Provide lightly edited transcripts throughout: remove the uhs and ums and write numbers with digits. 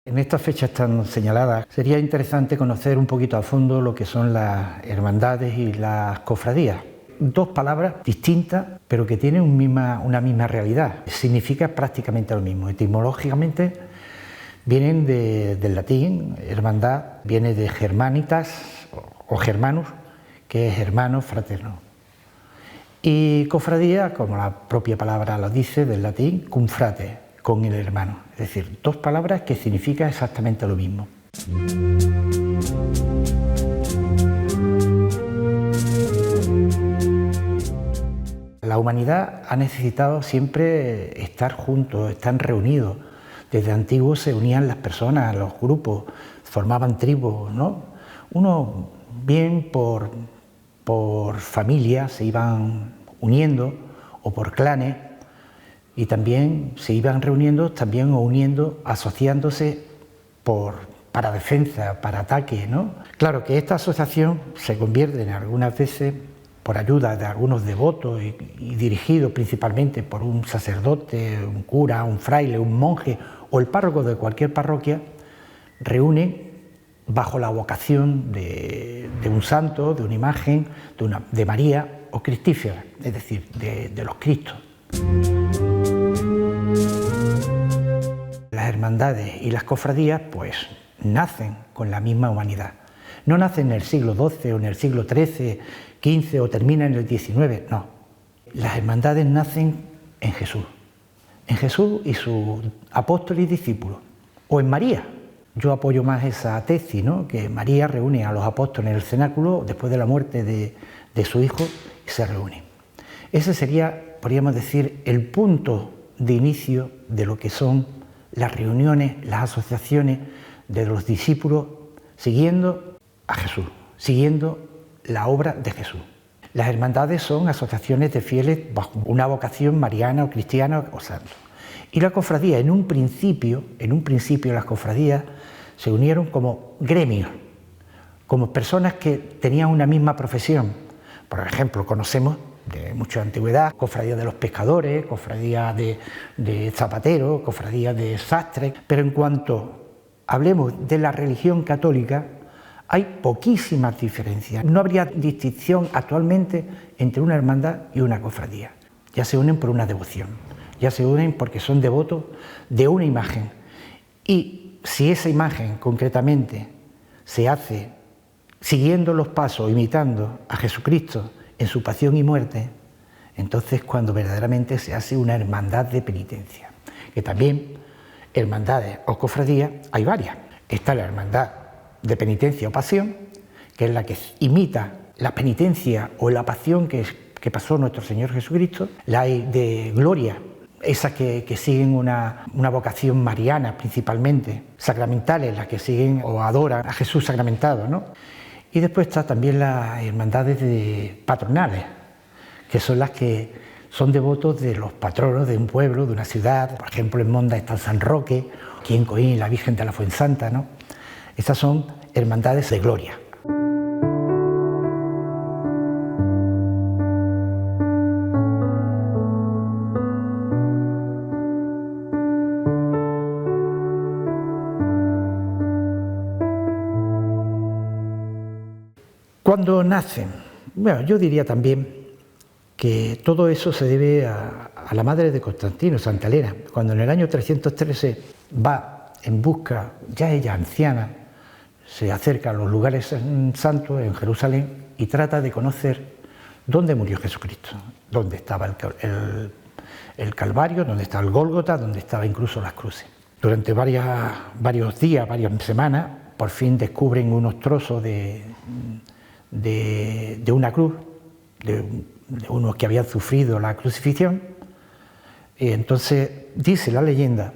En estas fechas tan señaladas sería interesante conocer un poquito a fondo lo que son las hermandades y las cofradías. Dos palabras distintas, pero que tienen una misma realidad. Significa prácticamente lo mismo. Etimológicamente vienen del latín, hermandad, viene de germanitas o germanus, que es hermano, fraterno. Y cofradía, como la propia palabra lo dice, del latín, cum frate, con el hermano. Es decir, dos palabras que significan exactamente lo mismo. La humanidad ha necesitado siempre estar juntos, estar reunidos. Desde antiguo se unían las personas, los grupos, formaban tribus, ¿no? Uno bien por familias se iban uniendo o por clanes y también se iban reuniendo, también o uniendo, asociándose para defensa, para ataque, ¿no? Claro que esta asociación se convierte en algunas veces por ayuda de algunos devotos y dirigido principalmente por un sacerdote, un cura, un fraile, un monje o el párroco de cualquier parroquia, reúnen bajo la vocación de un santo, de una imagen, de María o cristífera, es decir, de los Cristos. Las hermandades y las cofradías pues nacen con la misma humanidad. No nacen en el siglo XII o en el siglo XIII, XV o terminan en el XIX, no. Las hermandades nacen en Jesús y sus apóstoles y discípulos, o en María. Yo apoyo más esa tesis, ¿no? Que María reúne a los apóstoles en el cenáculo después de la muerte de su hijo y se reúnen. Ese sería, podríamos decir, el punto de inicio de lo que son las reuniones, las asociaciones de los discípulos siguiendo a Jesús, siguiendo la obra de Jesús. Las hermandades son asociaciones de fieles bajo una vocación mariana o cristiana o santo. Y la cofradía, en un principio las cofradías se unieron como gremios, como personas que tenían una misma profesión. Por ejemplo, conocemos de mucha antigüedad cofradías de los pescadores, cofradías de zapateros, cofradías de sastres, pero en cuanto hablemos de la religión católica, hay poquísimas diferencias. No habría distinción actualmente entre una hermandad y una cofradía. Ya se unen por una devoción, ya se unen porque son devotos de una imagen. Y si esa imagen concretamente se hace siguiendo los pasos, imitando a Jesucristo en su pasión y muerte, entonces cuando verdaderamente se hace una hermandad de penitencia. Que también hermandades o cofradías hay varias. Está la hermandad de penitencia o pasión, que es la que imita la penitencia o la pasión que pasó nuestro Señor Jesucristo. La hay de gloria, esas que siguen una vocación mariana principalmente, sacramentales, las que siguen o adoran a Jesús sacramentado, ¿no? Y después está también las hermandades patronales, que son las que son devotos de los patronos de un pueblo, de una ciudad. Por ejemplo, en Monda está San Roque, aquí en Coín la Virgen de la Fuensanta, ¿no? Estas son hermandades de gloria. ¿Cuándo nacen? Bueno, yo diría también que todo eso se debe a la madre de Constantino, Santa Elena, cuando en el año 313 va en busca, ya ella anciana, se acerca a los lugares santos en Jerusalén y trata de conocer dónde murió Jesucristo, dónde estaba el Calvario, dónde estaba el Gólgota, dónde estaban incluso las cruces. Durante varios días, varias semanas, por fin descubren unos trozos de una cruz, de unos que habían sufrido la crucifixión, y entonces dice la leyenda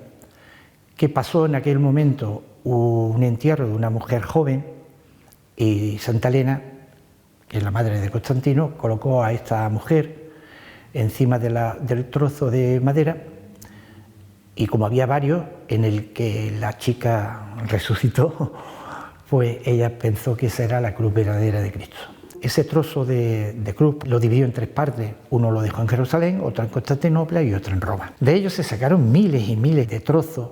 que pasó en aquel momento un entierro de una mujer joven y Santa Elena, que es la madre de Constantino, colocó a esta mujer encima del trozo de madera y como había varios en el que la chica resucitó, pues ella pensó que esa era la cruz verdadera de Cristo. Ese trozo de cruz lo dividió en tres partes, uno lo dejó en Jerusalén, otro en Constantinopla y otro en Roma. De ellos se sacaron miles y miles de trozos,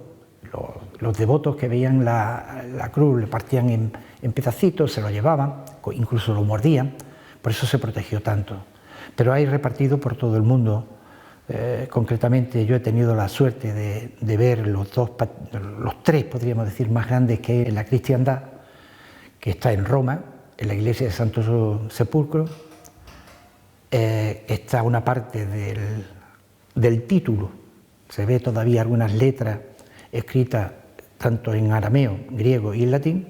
los devotos que veían la cruz le partían en pedacitos, se lo llevaban, incluso lo mordían, por eso se protegió tanto. Pero hay repartido por todo el mundo. Concretamente yo he tenido la suerte de ver los tres, podríamos decir, más grandes que hay en la cristiandad, que está en Roma, en la iglesia de Santo Sepulcro. Está una parte del título, se ve todavía algunas letras escritas tanto en arameo, griego y en latín.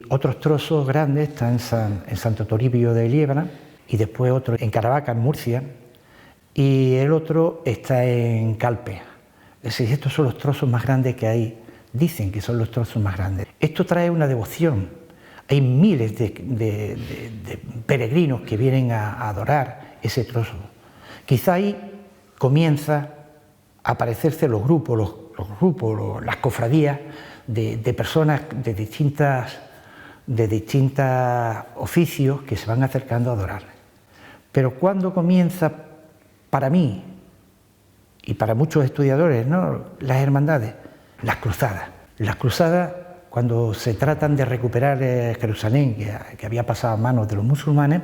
Otros trozos grandes están en Santo Toribio de Liébana y después otro en Caravaca, en Murcia, y el otro está en Calpe. Es decir, estos son los trozos más grandes que hay, dicen que son los trozos más grandes. Esto trae una devoción. Hay miles de peregrinos que vienen a adorar ese trozo. Quizá ahí comienza a aparecerse los grupos, las cofradías de personas de distintos oficios que se van acercando a adorar. Pero ¿cuándo comienza, para mí y para muchos estudiadores, ¿no?, las hermandades? Las cruzadas. Las cruzadas, cuando se tratan de recuperar Jerusalén, que había pasado a manos de los musulmanes,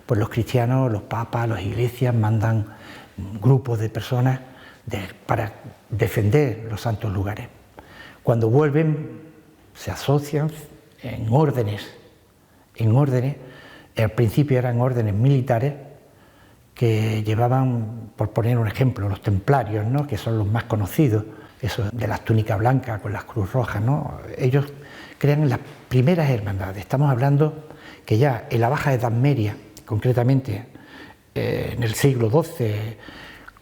pues los cristianos, los papas, las iglesias mandan grupos de personas para defender los santos lugares. Cuando vuelven, se asocian en órdenes. Al principio eran órdenes militares que llevaban, por poner un ejemplo, los templarios, ¿no?, que son los más conocidos, esos de las túnicas blancas con las cruz rojas, ¿no? Ellos crean las primeras hermandades. Estamos hablando que ya en la Baja Edad Media, concretamente en el siglo XII,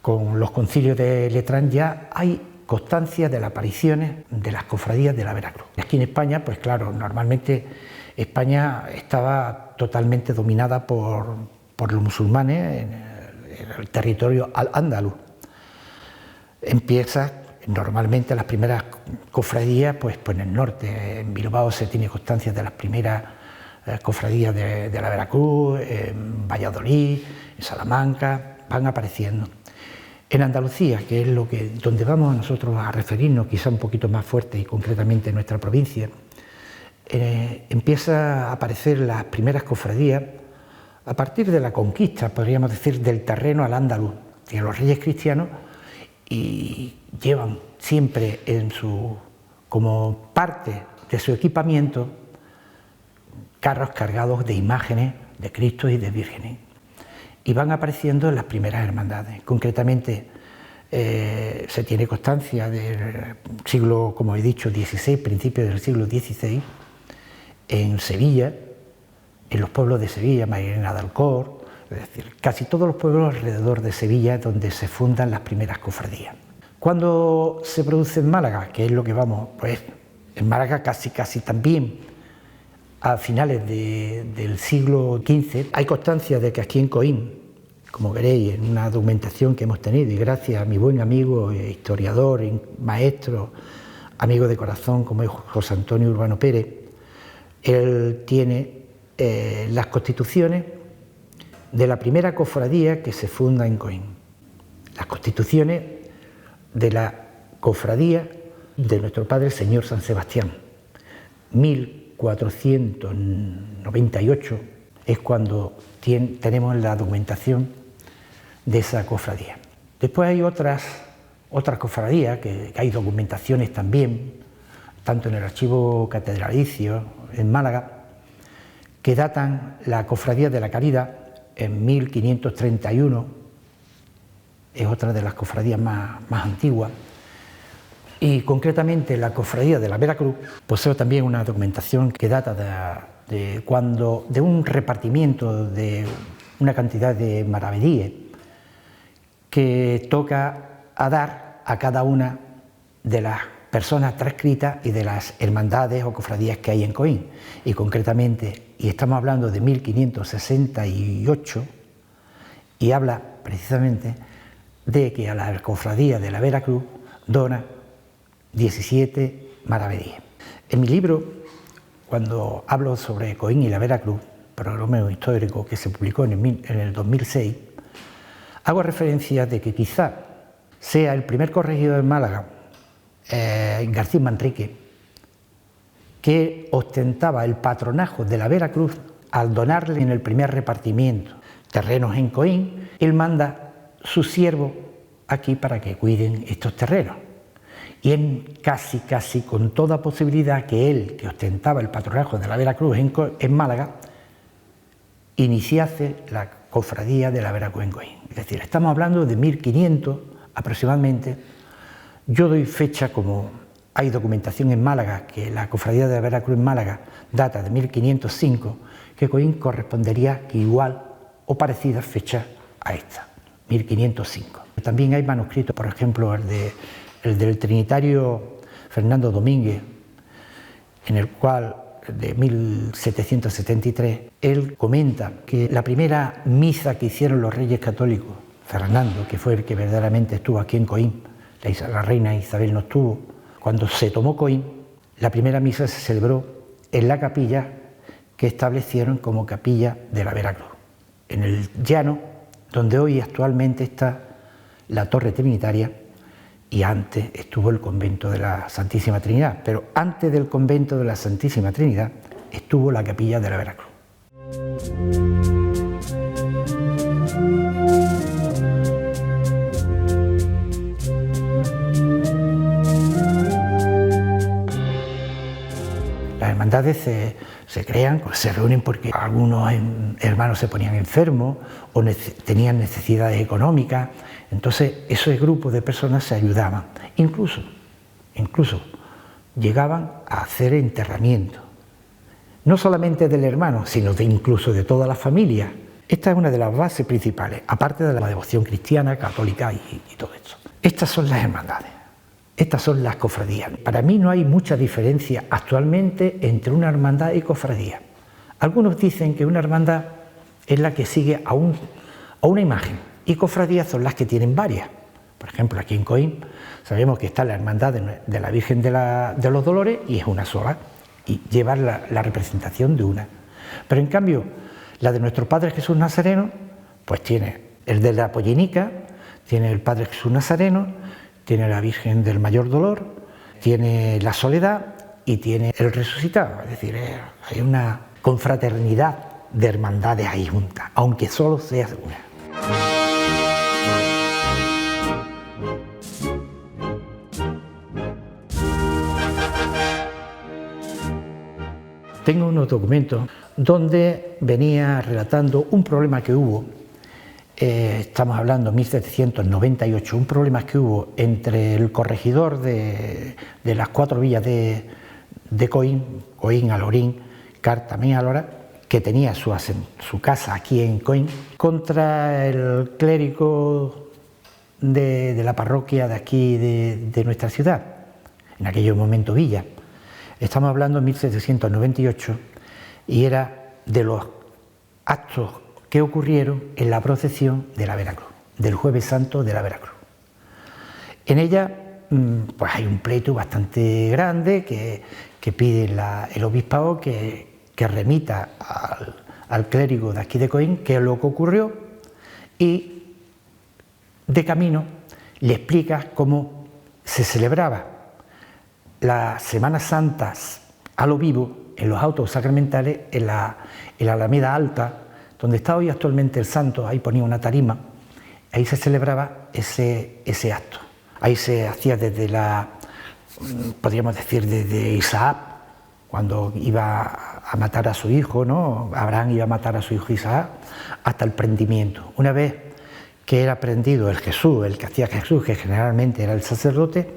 con los concilios de Letrán, ya hay constancia de las apariciones de las cofradías de la Veracruz. Aquí en España, pues claro, normalmente España estaba totalmente dominada por los musulmanes en el territorio al-ándalus. Empieza normalmente las primeras cofradías pues en el norte. En Bilbao se tiene constancia de las primeras cofradías de la Veracruz, en Valladolid, en Salamanca, van apareciendo. En Andalucía, que es donde vamos nosotros a referirnos, quizá un poquito más fuerte y concretamente en nuestra provincia, empieza a aparecer las primeras cofradías a partir de la conquista, podríamos decir, del terreno al andaluz, de los reyes cristianos, y llevan siempre como parte de su equipamiento carros cargados de imágenes de Cristo y de vírgenes. Y van apareciendo en las primeras hermandades. Concretamente, se tiene constancia del siglo, como he dicho, XVI, principios del siglo XVI, en Sevilla, en los pueblos de Sevilla, Mairena de Alcor, es decir, casi todos los pueblos alrededor de Sevilla donde se fundan las primeras cofradías. Cuando se produce en Málaga, que es lo que vamos, pues en Málaga casi también a finales del siglo XV, hay constancia de que aquí en Coín, como veréis en una documentación que hemos tenido, y gracias a mi buen amigo, historiador, maestro, amigo de corazón, como es José Antonio Urbano Pérez, él tiene las constituciones de la primera cofradía que se funda en Coín. Las constituciones de la cofradía de nuestro Padre el Señor San Sebastián. 1498 es cuando tenemos la documentación de esa cofradía. Después hay otras cofradías que hay documentaciones también, tanto en el archivo catedralicio en Málaga, que datan la cofradía de la Caridad en 1531, es otra de las cofradías más antiguas, y concretamente la cofradía de la Veracruz posee también una documentación que data de un repartimiento de una cantidad de maravedíes que toca a dar a cada una de las personas transcritas y de las hermandades o cofradías que hay en Coín. Y concretamente, y estamos hablando de 1568, y habla precisamente de que a la cofradía de la Veracruz dona 17 maravedíes. En mi libro, cuando hablo sobre Coín y la Veracruz, programa histórico que se publicó en el 2006, hago referencia de que quizá sea el primer corregidor de Málaga, García Manrique, que ostentaba el patronajo de la Veracruz, al donarle en el primer repartimiento terrenos en Coín, él manda su siervo aquí para que cuiden estos terrenos. Y en casi con toda posibilidad que él, que ostentaba el patronajo de la Veracruz en Málaga, iniciase la cofradía de la Veracruz en Coín. Es decir, estamos hablando de 1500 aproximadamente. Yo doy fecha, como hay documentación en Málaga, que la cofradía de la Veracruz en Málaga data de 1505, que Coín correspondería igual o parecida fecha a esta, 1505. También hay manuscritos, por ejemplo, el del trinitario Fernando Domínguez, en el cual, de 1773, él comenta que la primera misa que hicieron los reyes católicos, Fernando, que fue el que verdaderamente estuvo aquí en Coín, la reina Isabel no estuvo, cuando se tomó Coín, la primera misa se celebró en la capilla que establecieron como capilla de la Veracruz, en el llano donde hoy actualmente está la torre trinitaria, y antes estuvo el convento de la Santísima Trinidad, pero antes del convento de la Santísima Trinidad estuvo la capilla de la Veracruz. Las hermandades se crean, se reúnen porque algunos hermanos se ponían enfermos o tenían necesidades económicas. Entonces, esos grupos de personas se ayudaban. Incluso llegaban a hacer enterramientos. No solamente del hermano, sino incluso de toda la familia. Esta es una de las bases principales, aparte de la devoción cristiana, católica y todo esto. Estas son las hermandades. Estas son las cofradías. Para mí no hay mucha diferencia actualmente entre una hermandad y cofradía. Algunos dicen que una hermandad es la que sigue a una imagen y cofradías son las que tienen varias. Por ejemplo, aquí en Coín sabemos que está la hermandad de la Virgen de los Dolores y es una sola y lleva la representación de una. Pero en cambio, la de nuestro Padre Jesús Nazareno, pues tiene el de la Pollinica, tiene el Padre Jesús Nazareno, tiene la Virgen del Mayor Dolor, tiene la Soledad y tiene el Resucitado. Es decir, hay una confraternidad de hermandades ahí juntas, aunque solo sea una. Tengo unos documentos donde venía relatando un problema que hubo. Estamos hablando de 1798, un problema que hubo entre el corregidor de las 4 villas de Coín, Alorín, también Alhora, que tenía su casa aquí en Coín, contra el clérigo de la parroquia de aquí de nuestra ciudad, en aquel momento villa. Estamos hablando de 1798 y era de los actos que ocurrieron en la procesión de la Veracruz, del Jueves Santo de la Veracruz. En ella pues hay un pleito bastante grande que pide el obispado que remita al clérigo de aquí de Coín qué es lo que ocurrió y de camino le explica cómo se celebraba las Semanas Santas a lo vivo en los autos sacramentales en la Alameda Alta, donde está hoy actualmente el santo. Ahí ponía una tarima, ahí se celebraba ese acto. Ahí se hacía podríamos decir, desde Isaac, cuando iba a matar a su hijo, ¿no? Abraham iba a matar a su hijo Isaac, hasta el prendimiento. Una vez que era prendido el que hacía Jesús, que generalmente era el sacerdote,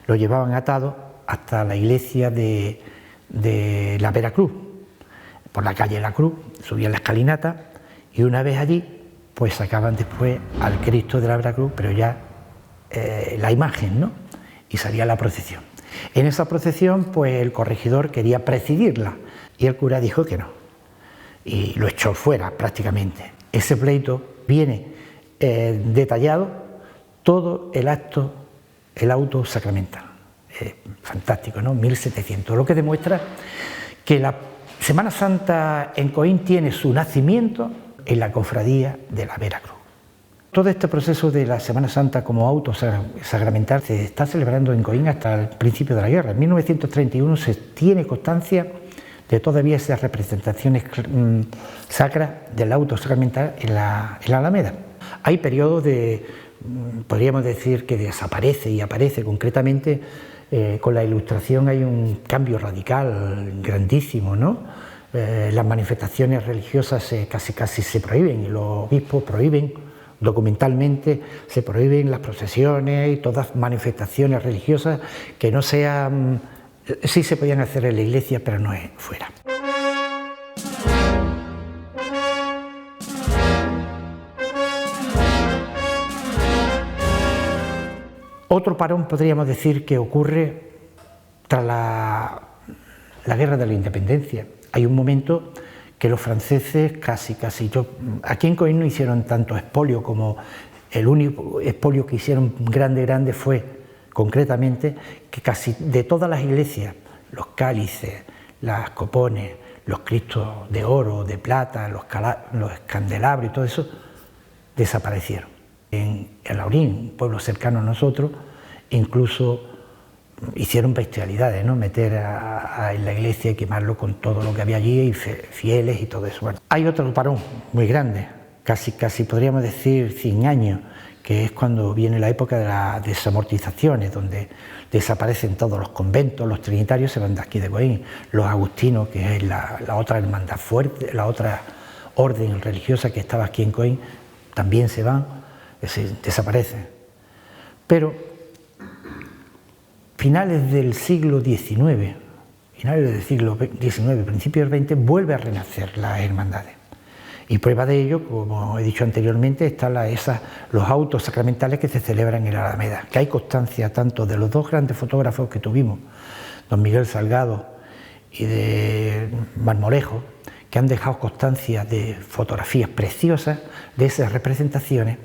lo llevaban atado hasta la iglesia de la Veracruz, por la calle de la Cruz, subían la escalinata y una vez allí, pues sacaban después al Cristo de la Veracruz, pero ya la imagen, ¿no? Y salía la procesión. En esa procesión, pues el corregidor quería presidirla y el cura dijo que no, y lo echó fuera prácticamente. Ese pleito viene detallado todo el auto sacramental. Fantástico, ¿no? 1700, lo que demuestra que la Semana Santa en Coín tiene su nacimiento en la cofradía de la Veracruz. Todo este proceso de la Semana Santa como auto sacramental se está celebrando en Coín hasta el principio de la guerra. En 1931 se tiene constancia de todavía esas representaciones sacras del auto sacramental en la Alameda. Hay periodos podríamos decir, que desaparece y aparece concretamente. Con la Ilustración hay un cambio radical grandísimo, ¿no? Las manifestaciones religiosas casi se prohíben, y los obispos prohíben documentalmente, se prohíben las procesiones y todas manifestaciones religiosas que no sean, sí se podían hacer en la iglesia, pero no fuera. Otro parón podríamos decir que ocurre tras la Guerra de la Independencia. Hay un momento que los franceses aquí en Coín no hicieron tanto expolio, como el único expolio que hicieron grande fue concretamente que casi de todas las iglesias, los cálices, las copones, los cristos de oro, de plata, los candelabros y todo eso desaparecieron. En Laurín, un pueblo cercano a nosotros, incluso hicieron bestialidades, ¿no? Meter en la iglesia y quemarlo con todo lo que había allí, y fieles y todo eso. Bueno, hay otro parón muy grande, casi podríamos decir 100 años, que es cuando viene la época de las desamortizaciones, donde desaparecen todos los conventos, los trinitarios se van de aquí de Coín, los agustinos, que es la otra hermandad fuerte, la otra orden religiosa que estaba aquí en Coín, también se van, desaparecen. Pero finales del siglo XIX, principios del XX, vuelve a renacer las hermandades. Y prueba de ello, como he dicho anteriormente, están los autos sacramentales que se celebran en la Alameda, que hay constancia tanto de los dos grandes fotógrafos que tuvimos, don Miguel Salgado y de Marmolejo, que han dejado constancia de fotografías preciosas de esas representaciones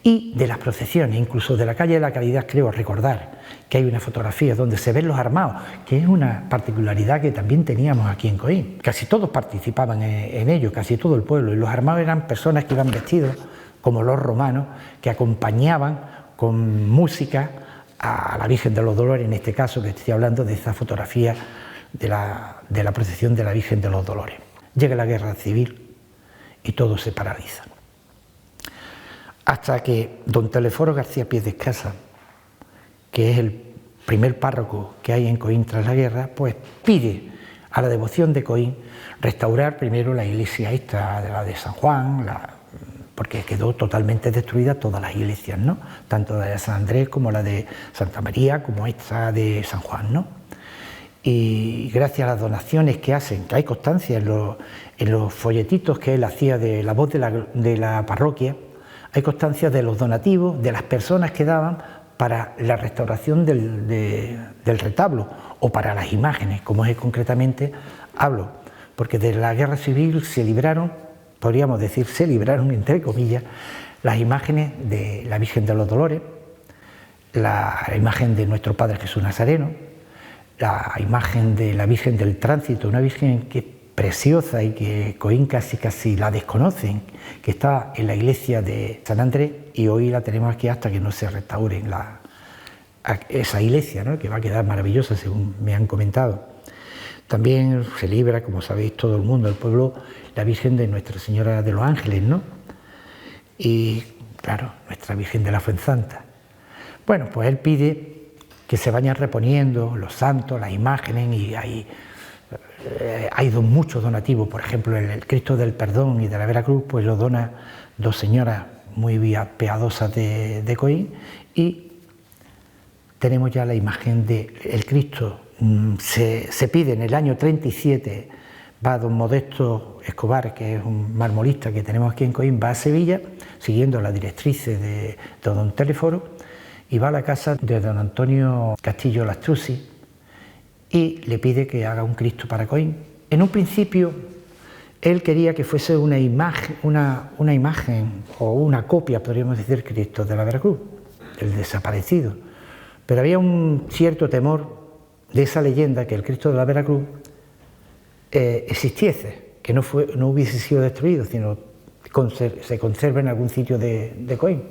y de las procesiones, incluso de la calle de la Caridad. Creo recordar que hay una fotografía donde se ven los armados, que es una particularidad que también teníamos aquí en Coín. Casi todos participaban en ello, casi todo el pueblo, y los armados eran personas que iban vestidos como los romanos, que acompañaban con música a la Virgen de los Dolores, en este caso que estoy hablando de esa fotografía de la procesión de la Virgen de los Dolores. Llega la guerra civil y todo se paraliza. Hasta que don Telesforo García Pies de Escasa, que es el primer párroco que hay en Coín tras la guerra, pues pide a la devoción de Coín restaurar primero la iglesia esta, la de San Juan, porque quedó totalmente destruida todas las iglesias, ¿no? Tanto la de San Andrés como la de Santa María, como esta de San Juan, ¿no? Y gracias a las donaciones que hacen, que hay constancia en los folletitos que él hacía de la voz de la parroquia, hay constancia de los donativos, de las personas que daban para la restauración del retablo o para las imágenes, como es concretamente hablo, porque de la guerra civil se libraron, podríamos decir, entre comillas, las imágenes de la Virgen de los Dolores, la imagen de nuestro Padre Jesús Nazareno, la imagen de la Virgen del Tránsito, una Virgen que es preciosa y que Coín casi la desconocen, que está en la iglesia de San Andrés, y hoy la tenemos aquí hasta que no se restauren esa iglesia, ¿no? Que va a quedar maravillosa, según me han comentado. También celebra, como sabéis todo el mundo, el pueblo, la Virgen de Nuestra Señora de los Ángeles, ¿no? Y claro, nuestra Virgen de la Fuensanta. Bueno, pues él pide que se vayan reponiendo los santos, las imágenes, y hay muchos donativos. Por ejemplo, el Cristo del Perdón y de la Veracruz, pues lo dona dos señoras muy piadosas de Coín, y tenemos ya la imagen del Cristo. Se pide en el año 37, va don Modesto Escobar, que es un marmolista que tenemos aquí en Coín, va a Sevilla, siguiendo las directrices de don Telesforo, y va a la casa de don Antonio Castillo Lastrucci y le pide que haga un Cristo para Coín. En un principio, él quería que fuese una imagen o una copia, podríamos decir, Cristo de la Veracruz, el desaparecido. Pero había un cierto temor de esa leyenda, que el Cristo de la Veracruz existiese, que no hubiese sido destruido, sino se conserva en algún sitio de Coín.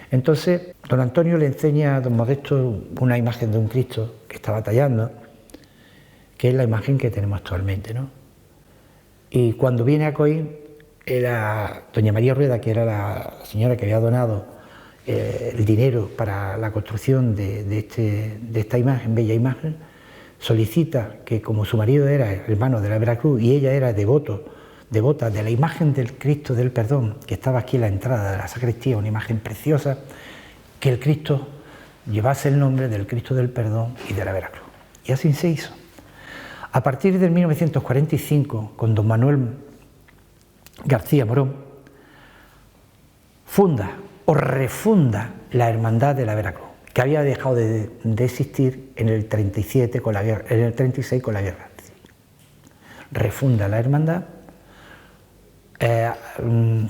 Entonces, don Antonio le enseña a don Modesto una imagen de un Cristo que estaba tallando, que es la imagen que tenemos actualmente, ¿no? Y cuando viene a Coín, doña María Rueda, que era la señora que había donado el dinero para la construcción de esta imagen, bella imagen, solicita que, como su marido era hermano de la Veracruz y ella era devota de la imagen del Cristo del Perdón, que estaba aquí en la entrada de la sacristía, una imagen preciosa, que el Cristo llevase el nombre del Cristo del Perdón y de la Veracruz. Y así se hizo. A partir de 1945, con don Manuel García Morón, funda o refunda la Hermandad de la Veracruz, que había dejado de existir en el 36 con la guerra. Refunda la hermandad,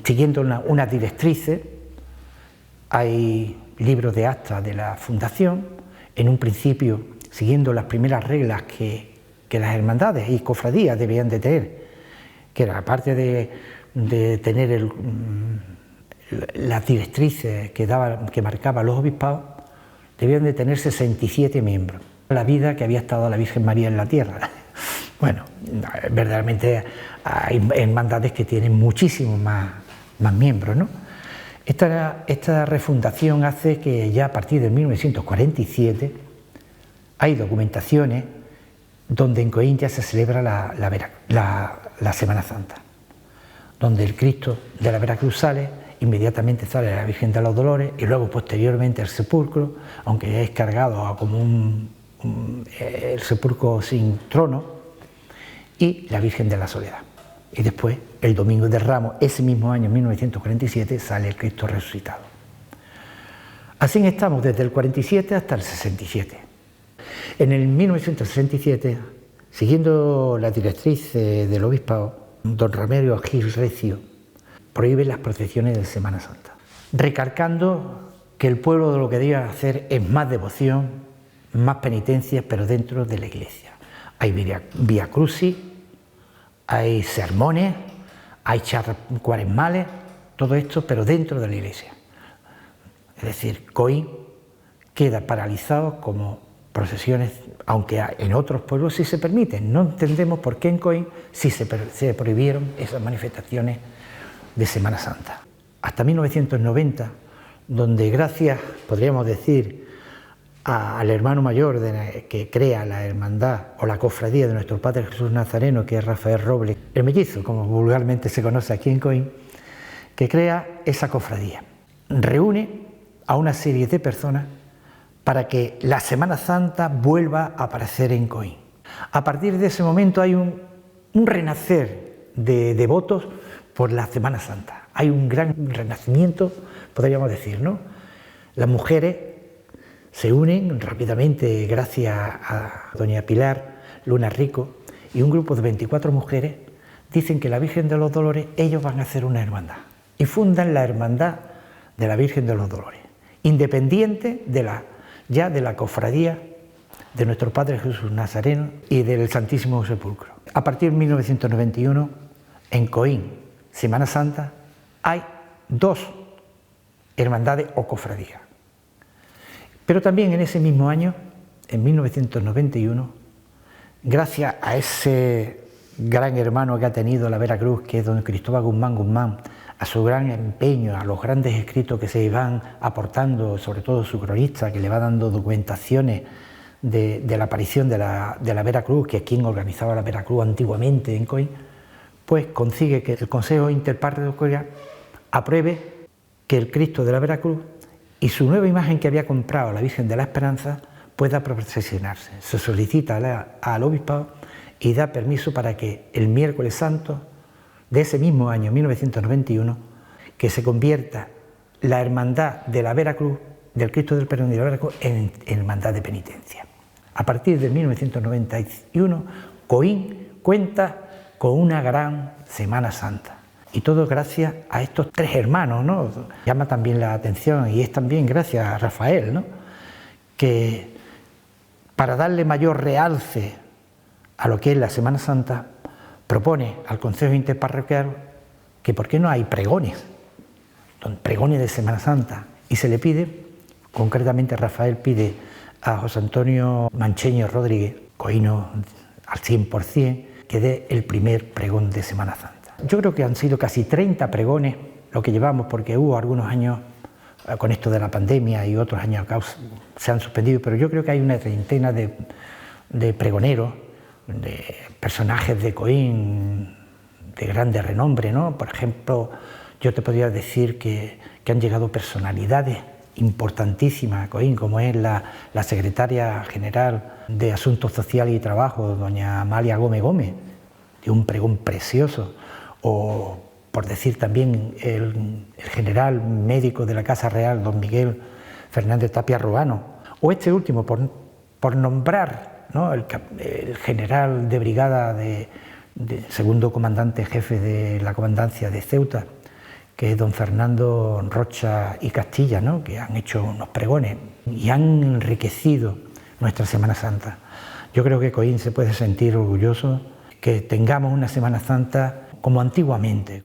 siguiendo unas directrices. Hay libros de acta de la fundación, en un principio siguiendo las primeras reglas que las hermandades y cofradías debían de tener, que era, aparte de tener las directrices que marcaban los obispados, debían de tener 67 miembros. La vida que había estado la Virgen María en la tierra. Bueno, verdaderamente hay hermandades que tienen muchísimos más miembros, ¿no? Esta refundación hace que ya a partir de 1947 hay documentaciones donde en Coín ya se celebra la Semana Santa, donde el Cristo de la Veracruz sale, inmediatamente sale la Virgen de los Dolores y luego posteriormente el sepulcro, aunque es cargado como el sepulcro sin trono, y la Virgen de la Soledad. Y después, el Domingo de Ramos, ese mismo año, 1947, sale el Cristo resucitado. Así estamos desde el 47 hasta el 67. En el 1967, siguiendo la directriz del obispado, don Ramiro Gil Recio prohíbe las procesiones de Semana Santa, recalcando que el pueblo lo que debe hacer es más devoción, más penitencia, pero dentro de la iglesia. Hay vía crucis, hay sermones, hay charlas cuaresmales, todo esto, pero dentro de la iglesia. Es decir, Coín queda paralizado como procesiones, aunque en otros pueblos sí se permiten. No entendemos por qué en Coín sí se prohibieron esas manifestaciones de Semana Santa. Hasta 1990, donde gracias, podríamos decir, al hermano mayor que crea la hermandad o la cofradía de nuestro Padre Jesús Nazareno, que es Rafael Robles, el mellizo, como vulgarmente se conoce aquí en Coín, que crea esa cofradía. Reúne a una serie de personas para que la Semana Santa vuelva a aparecer en Coín. A partir de ese momento hay un renacer de devotos por la Semana Santa. Hay un gran renacimiento, podríamos decir, ¿no? Las mujeres se unen rápidamente gracias a doña Pilar Luna Rico y un grupo de 24 mujeres dicen que la Virgen de los Dolores, ellos van a hacer una hermandad y fundan la hermandad de la Virgen de los Dolores, independiente de la cofradía de nuestro Padre Jesús Nazareno y del Santísimo Sepulcro. A partir de 1991, en Coín, Semana Santa, hay 2 hermandades o cofradías. Pero también en ese mismo año, en 1991, gracias a ese gran hermano que ha tenido la Veracruz, que es don Cristóbal Guzmán, a su gran empeño, a los grandes escritos que se iban aportando, sobre todo su cronista, que le va dando documentaciones de la aparición de la Veracruz, que es quien organizaba la Veracruz antiguamente en Coín, pues consigue que el Consejo Interparroquial apruebe que el Cristo de la Veracruz y su nueva imagen que había comprado la Virgen de la Esperanza pueda procesionarse. Se solicita al obispado y da permiso para que el miércoles santo de ese mismo año, 1991, que se convierta la hermandad de la Veracruz, del Cristo del Perdón y de la Veracruz, en hermandad de penitencia. A partir de 1991, Coín cuenta con una gran Semana Santa. Y todo gracias a estos 3 hermanos, ¿no? Llama también la atención, y es también gracias a Rafael, ¿no? Que para darle mayor realce a lo que es la Semana Santa, propone al Consejo Interparroquial que por qué no hay pregones de Semana Santa, y se le pide, concretamente Rafael pide a José Antonio Mancheño Rodríguez, coíno al 100%, que dé el primer pregón de Semana Santa. Yo creo que han sido casi 30 pregones lo que llevamos, porque hubo algunos años con esto de la pandemia y otros años se han suspendido, pero yo creo que hay una treintena de pregoneros, de personajes de Coín de grande renombre, ¿no? Por ejemplo, yo te podría decir que han llegado personalidades importantísimas a Coín, como es la secretaria general de Asuntos Sociales y Trabajo, doña Amalia Gómez Gómez, de un pregón precioso, o por decir también el general médico de la Casa Real, don Miguel Fernández Tapia Ruano, o este último, por nombrar, ¿no?, el general de brigada de segundo comandante jefe de la comandancia de Ceuta, que es don Fernando Rocha y Castilla, ¿no?, que han hecho unos pregones y han enriquecido nuestra Semana Santa. Yo creo que Coín se puede sentir orgulloso que tengamos una Semana Santa como antiguamente.